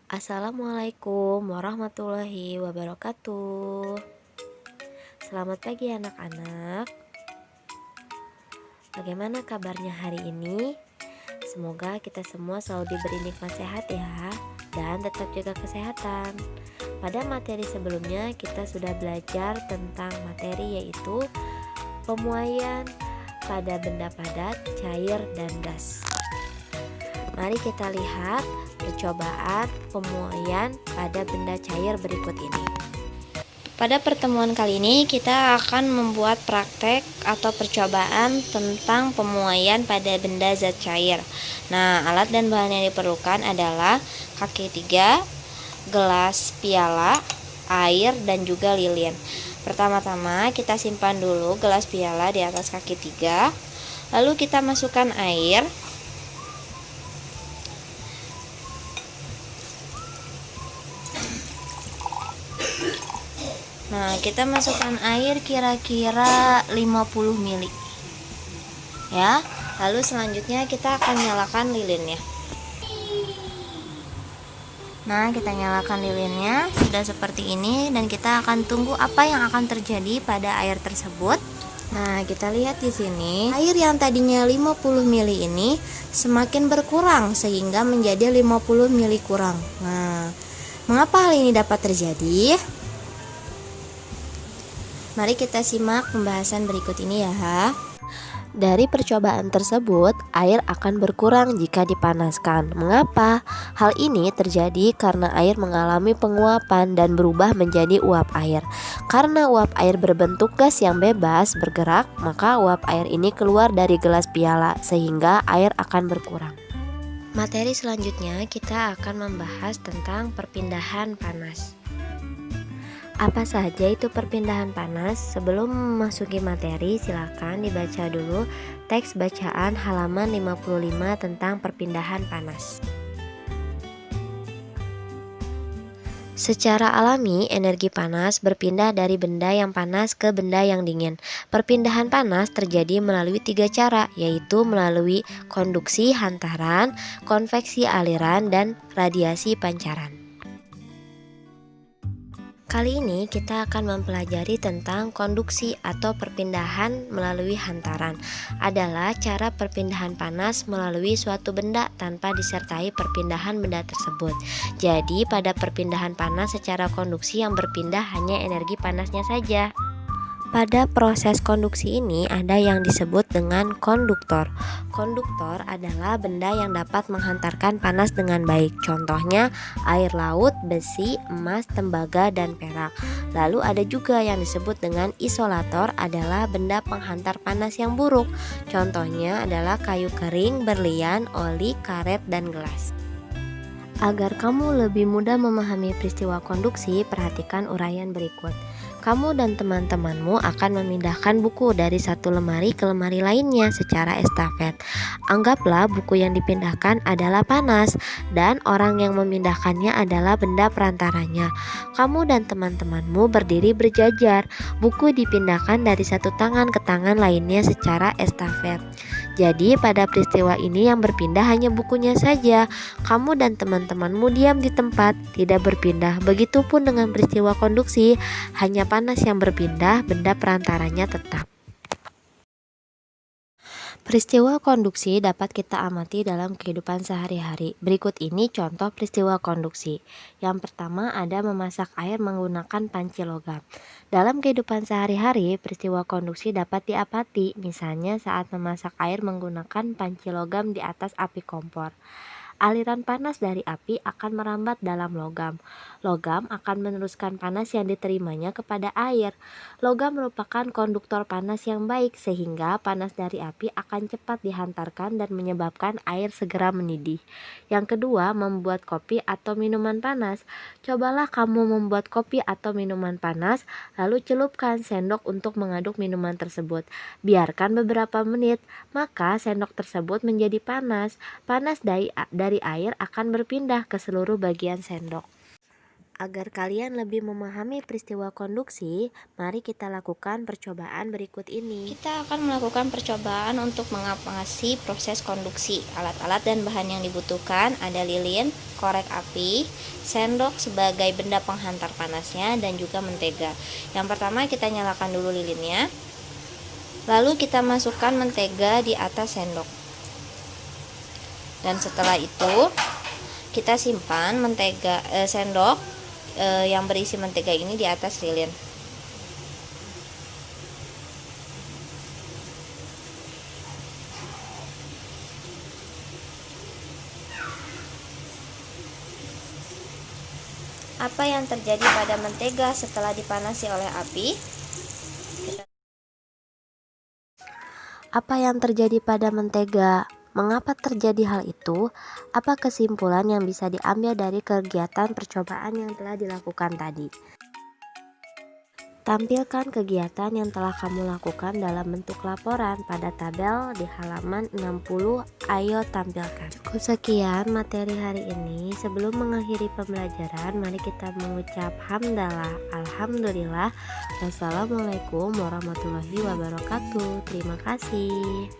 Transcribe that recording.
Assalamualaikum warahmatullahi wabarakatuh. Selamat pagi anak-anak. Bagaimana kabarnya hari ini? Semoga kita semua selalu diberi nikmat sehat ya, dan tetap jaga kesehatan. Pada materi sebelumnya kita sudah belajar tentang materi yaitu pemuaian pada benda padat, cair, dan gas. Mari kita lihat percobaan pemuaian pada benda cair berikut ini. Pada pertemuan kali ini kita akan membuat praktek atau percobaan tentang pemuaian pada benda zat cair. Nah, alat dan bahan yang diperlukan adalah kaki 3, gelas piala, air, dan juga lilin. Pertama-tama kita simpan dulu gelas piala di atas kaki 3, lalu kita masukkan air. Nah, kita masukkan air kira-kira 50 ml. Ya. Lalu selanjutnya kita akan nyalakan lilinnya. Nah, kita nyalakan lilinnya sudah seperti ini dan kita akan tunggu apa yang akan terjadi pada air tersebut. Nah, kita lihat di sini, air yang tadinya 50 ml ini semakin berkurang sehingga menjadi 50 ml kurang. Nah, mengapa hal ini dapat terjadi? Mari kita simak pembahasan berikut ini ya. Dari percobaan tersebut, air akan berkurang jika dipanaskan. Mengapa? Hal ini terjadi karena air mengalami penguapan dan berubah menjadi uap air. Karena uap air berbentuk gas yang bebas bergerak, maka uap air ini keluar dari gelas piala sehingga air akan berkurang. Materi selanjutnya kita akan membahas tentang perpindahan panas. Apa saja itu perpindahan panas? Sebelum memasuki materi, silakan dibaca dulu teks bacaan halaman 55 tentang perpindahan panas. Secara alami, energi panas berpindah dari benda yang panas ke benda yang dingin. Perpindahan panas terjadi melalui 3 cara, yaitu melalui konduksi hantaran, konveksi aliran, dan radiasi pancaran. Kali ini kita akan mempelajari tentang konduksi atau perpindahan melalui hantaran. Adalah cara perpindahan panas melalui suatu benda tanpa disertai perpindahan benda tersebut. Jadi pada perpindahan panas secara konduksi yang berpindah hanya energi panasnya saja. Pada proses konduksi ini ada yang disebut dengan konduktor. Konduktor adalah benda yang dapat menghantarkan panas dengan baik. Contohnya air laut, besi, emas, tembaga, dan perak. Lalu ada juga yang disebut dengan isolator, adalah benda penghantar panas yang buruk. Contohnya adalah kayu kering, berlian, oli, karet, dan gelas. Agar kamu lebih mudah memahami peristiwa konduksi, perhatikan uraian berikut. Kamu dan teman-temanmu akan memindahkan buku dari satu lemari ke lemari lainnya secara estafet. Anggaplah buku yang dipindahkan adalah panas dan orang yang memindahkannya adalah benda perantaranya. Kamu dan teman-temanmu berdiri berjajar. Buku dipindahkan dari satu tangan ke tangan lainnya secara estafet. Jadi pada peristiwa ini yang berpindah hanya bukunya saja. Kamu dan teman-temanmu diam di tempat, tidak berpindah. Begitupun dengan peristiwa konduksi, hanya panas yang berpindah, benda perantaranya tetap. Peristiwa konduksi dapat kita amati dalam kehidupan sehari-hari. Berikut ini contoh peristiwa konduksi. Yang pertama ada memasak air menggunakan panci logam. Dalam kehidupan sehari-hari, peristiwa konduksi dapat diamati, misalnya saat memasak air menggunakan panci logam di atas api kompor. Aliran panas dari api akan merambat dalam logam. Logam akan meneruskan panas yang diterimanya kepada air. Logam merupakan konduktor panas yang baik sehingga panas dari api akan cepat dihantarkan dan menyebabkan air segera mendidih. Yang kedua, membuat kopi atau minuman panas. Cobalah kamu membuat kopi atau minuman panas, lalu celupkan sendok untuk mengaduk minuman tersebut. Biarkan beberapa menit, maka sendok tersebut menjadi panas. Panas dari air akan berpindah ke seluruh bagian sendok. Agar kalian lebih memahami peristiwa konduksi, mari kita lakukan percobaan berikut ini. Kita akan melakukan percobaan untuk mengamati proses konduksi. Alat-alat dan bahan yang dibutuhkan ada lilin, korek api, sendok sebagai benda penghantar panasnya, dan juga mentega. Yang pertama kita nyalakan dulu lilinnya, lalu kita masukkan mentega di atas sendok. Dan setelah itu kita simpan sendok yang berisi mentega ini di atas lilin. Apa yang terjadi pada mentega setelah dipanasi oleh api? Apa yang terjadi pada mentega? Mengapa terjadi hal itu? Apa kesimpulan yang bisa diambil dari kegiatan percobaan yang telah dilakukan tadi? Tampilkan kegiatan yang telah kamu lakukan dalam bentuk laporan pada tabel di halaman 60. Ayo tampilkan. Cukup sekian materi hari ini. Sebelum mengakhiri pembelajaran, mari kita mengucap hamdalah, alhamdulillah. Wassalamualaikum warahmatullahi wabarakatuh. Terima kasih.